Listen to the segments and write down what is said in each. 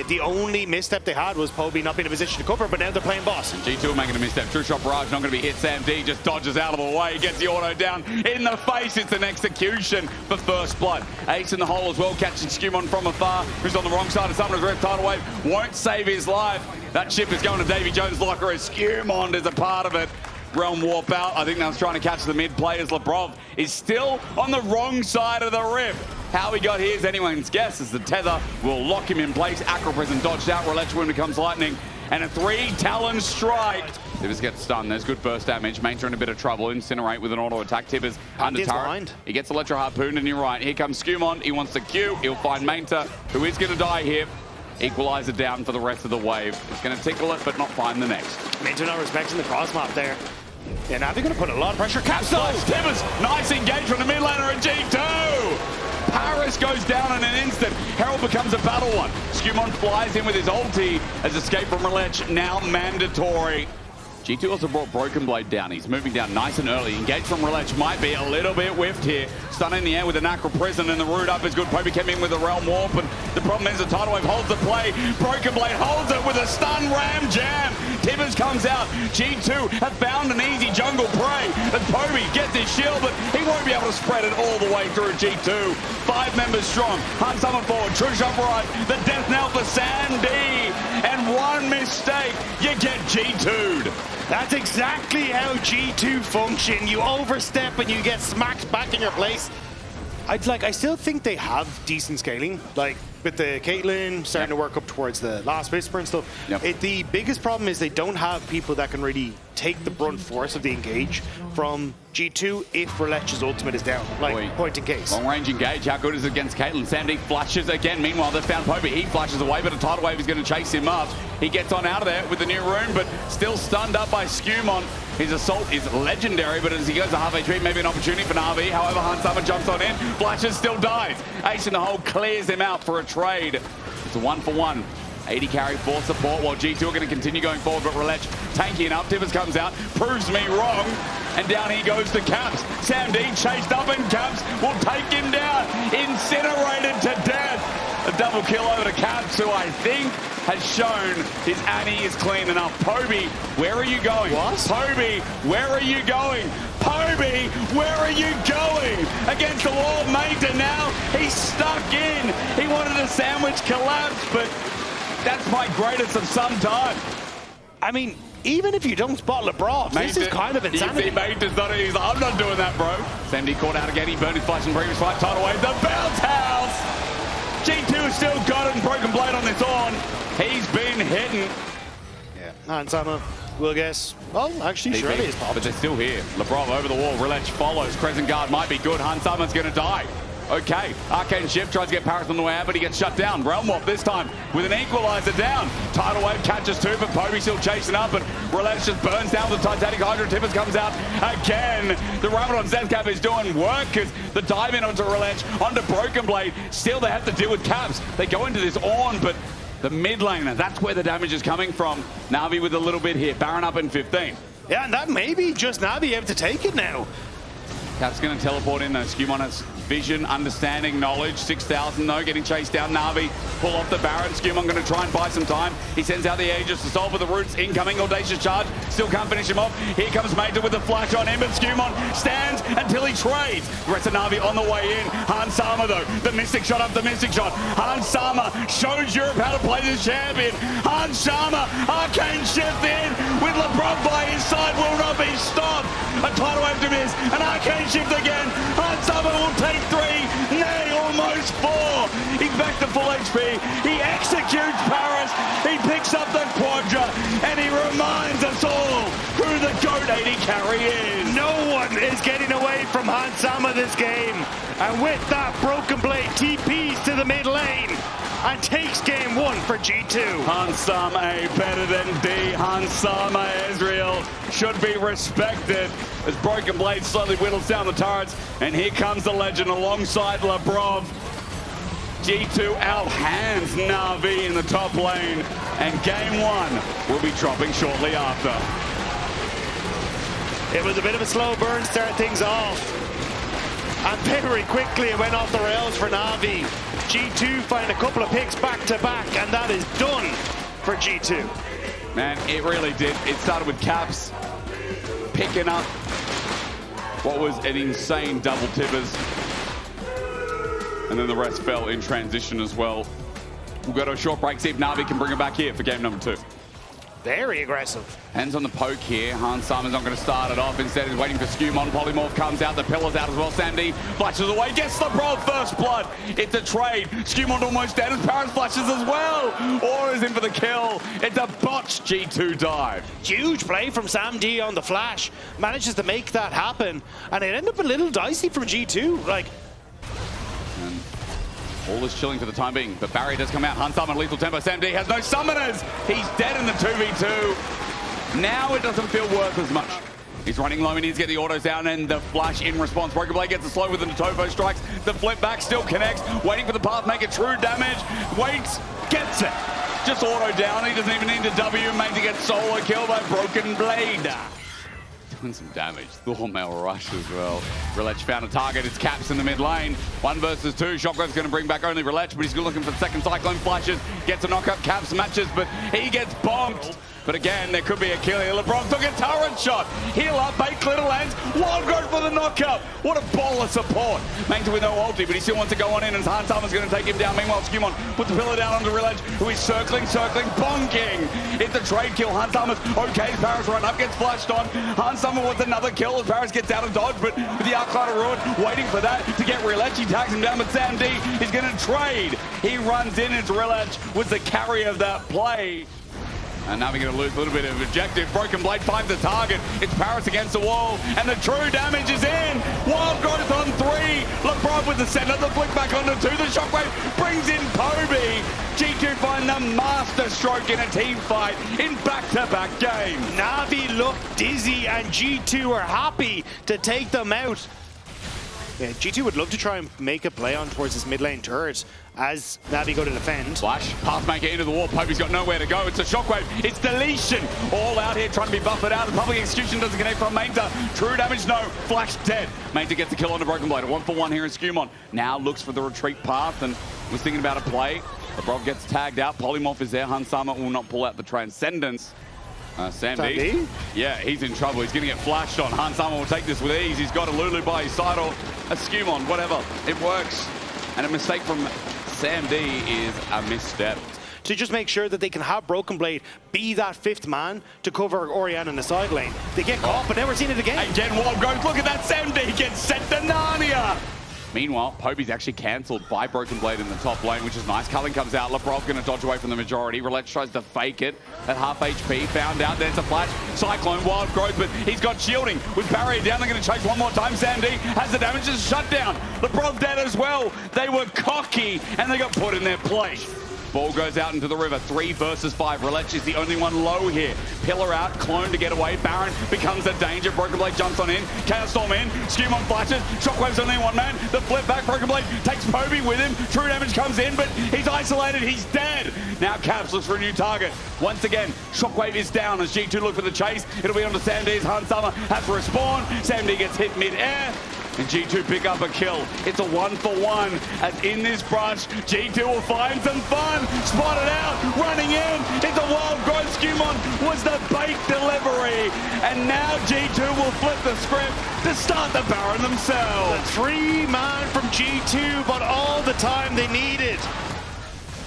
The only misstep they had was Poby not being in a position to cover, but now they're playing boss. And G2 making a misstep. True shot barrage not going to be hit. Sam D just dodges out of the way, gets the auto down in the face. It's an execution for first blood. Ace in the hole as well, catching SkewMond from afar, who's on the wrong side of Summoner's Rift. Tidal Wave won't save his life. That ship is going to Davy Jones' locker as SkewMond is a part of it. Realm warp out. I think that was trying to catch the mid players. Labrov is still on the wrong side of the rift. How he got here is anyone's guess, as the tether will lock him in place. Acro Prison dodged out. Rhilech wind becomes lightning. And a 3-talon strike. Tibbers gets stunned. There's good burst damage. Maynter in a bit of trouble. Incinerate with an auto attack. Tibbers under turret. He gets Electro Harpoon, and you're right. Here comes SkewMond. He wants the Q. He'll find Maynter, who is going to die here. Equalizer down for the rest of the wave. It's going to tickle it, but not find the next. Maynter not respecting the cross map there. Yeah, now they're going to put a lot of pressure. Capstone! Tibbers, nice engage from the mid laner at G2! Parus goes down in an instant. Herald becomes a battle one. SkewMond flies in with his ulti as escape from Rhilech now mandatory. G2 also brought BrokenBlade down. He's moving down nice and early. Engage from Rhilech might be a little bit whiffed here. Stun in the air with an Acro Prison, and the root up is good. Poby came in with a Realm Warp, and the problem is the Tidal Wave holds the play. BrokenBlade holds it with a stun ram jam. Tibbers comes out. G2 have found an easy jungle prey. And Poby gets his shield, but he won't be able to spread it all the way through G2. 5 members strong. Hunt Summon forward. True shot right. The death knell for Sandy. And one mistake, you get G2'd. That's exactly how G2 function. You overstep and you get smacked back in your place. I still think they have decent scaling. Like with the Caitlyn starting to work up towards the last Whisper and stuff. The biggest problem is they don't have people that can really take the brunt force of the engage from G2 if Rhilech's ultimate is down, like point in case. Long range engage, how good is it against Caitlyn? Sandy flashes again. Meanwhile, they found Poby. He flashes away, but a Tidal Wave is going to chase him up. He gets on out of there with the new rune, but still stunned up by SkewMond. His assault is legendary, but as he goes to half HP, maybe an opportunity for NAVI. However, Hansama jumps on in. Flashes still dies. Ace in the hole clears him out for a trade. It's a 1-for-1. 80 carry for support while G2 are going to continue going forward, but Rhilech tanking up. Tibbers comes out, proves me wrong, and down he goes to Caps. Sam D chased up, and Caps will take him down. Incinerated to death. A double kill over to Caps, who I think has shown his Annie is clean enough. Poby, where are you going? What? Poby, where are you going? Poby, where are you going? Against the wall, Maynter now. He's stuck in. He wanted a sandwich collapse, but that's my greatest of some time. I mean, even if you don't spot Labrov, this is kind of insanity. Maynter's not, he's like, I'm not doing that, bro. Sandy caught out again. He burned his flash in previous fight. Tidal Wave, the bounce house. G2 still got it, and BrokenBlade on its own. He's been hitting. Yeah, Hansama will guess. Well, actually, surely is popped. But they're still here. Labrov over the wall. Rhilech follows. Crescent Guard might be good. Hansama's going to die. Okay, Arcane Shift tries to get Parus on the way out, but he gets shut down. Realm Warp this time with an equalizer down. Tidal Wave catches 2, but Poby still chasing up, but Rhilech just burns down with the Titanic Hydra. Tibbers comes out again. The Ramadan Zedcap is doing work because the dive in onto Rhilech, onto BrokenBlade. Still, they have to deal with Caps. They go into this Ornn, but the mid laner, that's where the damage is coming from. Navi with a little bit here. Baron up in 15. Yeah, and that may be just Navi able to take it now. Cap's going to teleport in though. SkewMond has vision, understanding, knowledge. 6,000 though, getting chased down. Navi pull off the Baron. SkewMond going to try and buy some time. He sends out the Aegis to solve for the roots. Incoming audacious charge. Still can't finish him off. Here comes Maynter with the flash on him, but SkewMond stands until he trades. The rest of Navi on the way in. Hansama though, the Mystic shot up the Mystic shot. Hansama shows Europe how to play this champion. Hansama, Arcane Shift in with Labrov by his side, will not be stopped. A Tidal Wave to miss, an Arcane Shift again. Hansama will take 3, nay, almost 4. He's back to full HP. He executes Parus. He picks up the Quadra, and he reminds us all who the GOAT 80 carry is. No one is getting away from Hansama this game. And with that, BrokenBlade TPs to the mid lane and takes game 1 for G2. Hansama better than D. Hansama Israel should be respected as BrokenBlade slowly whittles down the turrets, and here comes the legend alongside Labrov. G2 outhands NAVI in the top lane, and game 1 will be dropping shortly after. It was a bit of a slow burn to start things off, and very quickly it went off the rails for NAVI. G2 find a couple of picks back to back, and that is done for G2. Man, it really did. It started with Caps picking up what was an insane double tippers. And then the rest fell in transition as well. We'll go to a short break, see if Navi can bring it back here for game number 2. Very aggressive. Hands on the poke here. Hans Simon's not going to start it off. Instead, he's waiting for SkewMond. Polymorph comes out. The pillar's out as well. Sandy flashes away. Gets Labrov first blood. It's a trade. SkewMond almost dead as Parus flashes as well. Aura's in for the kill. It's a botched G2 dive. Huge play from Sam D on the flash. Manages to make that happen. And it ended up a little dicey from G2. Like, and all is chilling for the time being, but Barry does come out. Hans Simon, lethal tempo. Sam D has no summoners. He's dead in the 2v2. Now it doesn't feel worth as much. He's running low. He needs to get the autos down, and the flash in response. BrokenBlade gets the slow with the Natovo strikes. The flip back still connects. Waiting for the path, make it true damage. Waits, gets it. Just auto down. He doesn't even need the W. Maynter gets solo kill by BrokenBlade. Doing some damage. Thormail rush as well. Rhilech found a target. It's Caps in the mid lane. 1 versus 2. Shockwave's going to bring back only Rhilech, but he's looking for the second Cyclone flashes. Gets a knockup. Caps matches, but he gets bonked. But again, there could be a kill here. Labrov took a turret shot. Heal up, bait clear lands. Wild growth for the knockup. What a ball of support. Maynter with no ulti, but he still wants to go on in, and Hans Simon's going to take him down. Meanwhile, SkewMond puts the pillar down onto Rhilech, who is circling, bonking. It's a trade kill. Hans Simon's okay. Parus run up, gets flashed on. Hans Simon wants another kill as Parus gets out of dodge, but with the Arclight of Ruin waiting for that to get Rhilech. He tags him down, but Sam D is going to trade. He runs in, it's Rhilech was the carry of that play. And now we're going to lose a little bit of objective. BrokenBlade finds the target. It's Parus against the wall, and the true damage is in. Wild growth on 3. Labrov with the center, the flick back onto 2. The shockwave brings in Poby. G2 find the master stroke in a team fight in back-to-back games. Navi looked dizzy, and G2 are happy to take them out. Yeah, G2 would love to try and make a play on towards this mid lane turret as Navi go to defend. Flash, pathmaker into the wall. Poby's got nowhere to go. It's a shockwave. It's deletion. All out here trying to be buffered out. The public execution doesn't connect from Maynter. True damage, no. Flash dead. Maynter gets the kill on the BrokenBlade. A 1-for-1 here in SkewMond. Now looks for the retreat path and was thinking about a play. Labrov gets tagged out. Polymorph is there. Hans Simon will not pull out the Transcendence. Sam D? Yeah, he's in trouble. He's going to get flashed on. Hans Simon will take this with ease. He's got a Lulu by his side or a SkewMond, whatever. It works. And a mistake from Sam D is a misstep. To just make sure that they can have BrokenBlade be that 5th man to cover Orianna in the side lane. They get caught, but never seen it again. Again, Wild Growth. Look at that. Sam D gets sent to Narnia. Meanwhile, Poby's actually cancelled by BrokenBlade in the top lane, which is nice. Cullen comes out. Labrov going to dodge away from the majority. Rhilech tries to fake it at half HP. Found out. There's a flash. Cyclone, Wild Growth, but he's got shielding. With barrier down, they're going to chase one more time. Sam D has the damage. Just shut down. Labrov dead as well. They were cocky, and they got put in their place. Ball goes out into the river. 3 versus 5. Rhilech is the only one low here. Pillar out, Clone to get away. Baron becomes a danger. BrokenBlade jumps on in. Chaos Storm in. SkewMond flashes. Shockwave's only one man. The flip back. BrokenBlade takes Poby with him. True damage comes in, but he's isolated. He's dead. Now Caps looks for a new target. Once again, Shockwave is down as G2 look for the chase. It'll be onto Sam D's. Hans Summer has to respawn. Sam D gets hit mid-air. And G2 pick up a kill. It's a 1-for-1 as in this brush, G2 will find some fun. Spotted out, running in. It's a Wild Growth. SkewMond was the bait delivery. And now G2 will flip the script to start the Baron themselves. The 3-man from G2, but all the time they needed.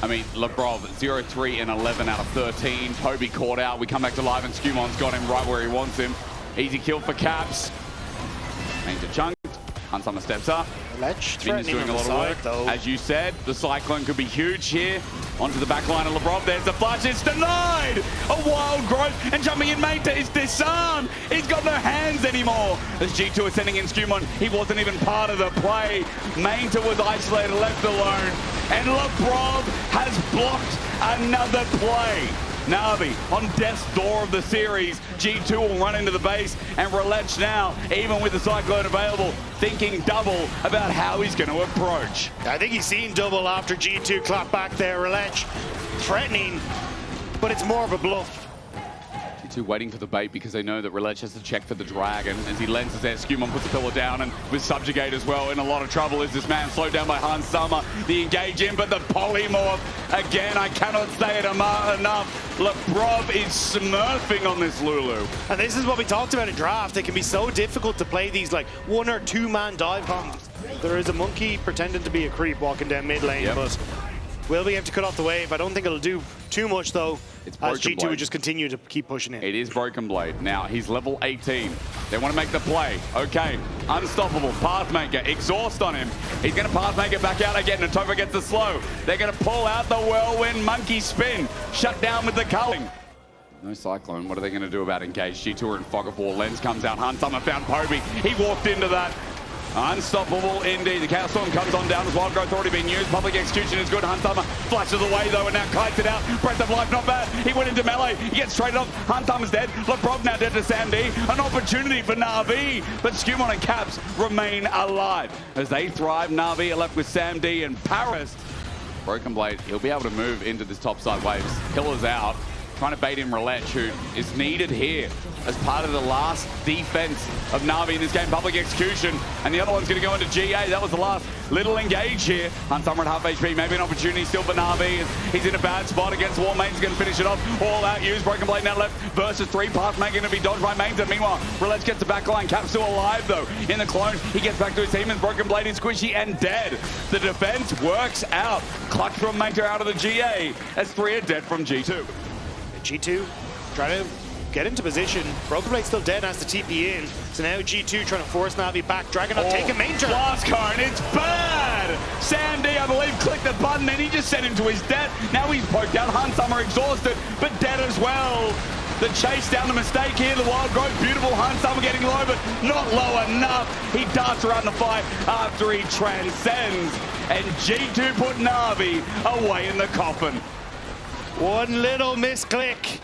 I mean, Labrov, 0-3 and 11 out of 13. Poby caught out. We come back to live and SkewMond's got him right where he wants him. Easy kill for Caps. Maynter chunked. Hans Summer steps up. Min's doing a lot of work. Though. As you said, the Cyclone could be huge here. Onto the back line of Labrov. There's the flash. It's denied. A Wild Growth. And jumping in Maynter is disarmed. He's got no hands anymore. As G2 is sending in SkewMond, he wasn't even part of the play. Maynter was isolated, left alone. And Labrov has blocked another play. Navi on death's door of the series. G2 will run into the base, and Rhilech now, even with the Cyclone available, thinking double about how he's going to approach. I think he's seen double after G2 clap back there. Rhilech threatening, but it's more of a bluff. G2 waiting for the bait because they know that Rhilech has to check for the dragon. As he lenses there, SkewMond puts the pillar down, and with Subjugate as well, in a lot of trouble is this man, slowed down by Hans Summer. The engage in, but the polymorph, again, I cannot say it enough. Labrov is smurfing on this Lulu. And this is what we talked about in draft. It can be so difficult to play these like 1 or 2 man dive combos. There is a monkey pretending to be a creep walking down mid lane, but will be able to cut off the wave. I don't think it'll do too much though. It's as G2 BrokenBlade. would just continue to keep pushing it. It is BrokenBlade. Now, he's level 18. They want to make the play. Okay, unstoppable. Pathmaker, exhaust on him. He's going to Pathmaker back out again. Natova gets the slow. They're going to pull out the whirlwind monkey spin. Shut down with the culling. No Cyclone. What are they going to do about engage? G2 are in fog of war. Lens comes out. Hans Summer found Poby. He walked into that. Unstoppable indeed. The Chaos Storm comes on down as Wild Growth already been used. Public Execution is good. Hans Summer flashes away though and now kites it out. Breath of Life not bad. He went into melee. He gets traded off. Hans Summer's dead. Labrov now dead to Sam D. An opportunity for NAVI. But SkewMond and Caps remain alive. As they thrive, NAVI are left with Sam D and Parus. BrokenBlade, he'll be able to move into this top side waves. Killer's out. Trying to bait in Rhilech, who is needed here as part of the last defense of NAVI in this game. Public Execution, and the other one's going to go into GA. That was the last little engage here. Hans Summer at half HP, maybe an opportunity still for NAVI. He's in a bad spot against War. Maynter's going to finish it off. All out use. BrokenBlade now left versus 3. Pathmaker going to be dodged by Maynter. Meanwhile, Rhilech gets the back line. Cap's still alive though. In the clone, he gets back to his team, and BrokenBlade is squishy and dead. The defense works out. Clutch from Maynter out of the GA as 3 are dead from G2. G2 trying to get into position. BrokenBlade's still dead and has to TP in. So now G2 trying to force Navi back. Dragon not taking Maynter. Blast cone, it's bad! Sam D, I believe, clicked the button and he just sent him to his death. Now he's poked out. Hans Summer exhausted, but dead as well. The chase down, the mistake here. The Wild Growth, beautiful. Hans Summer getting low, but not low enough. He darts around the fight after he transcends. And G2 put Navi away in the coffin. One little misclick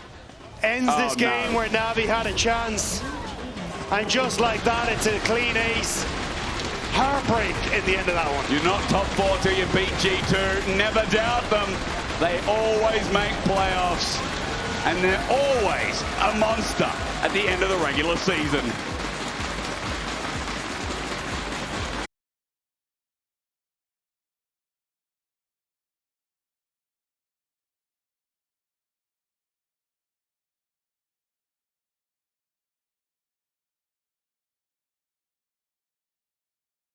ends this game where Navi had a chance. And just like that, it's a clean ace. Heartbreak in the end of that one. You're not top 4 till you beat G2. Never doubt them. They always make playoffs. And they're always a monster at the end of the regular season.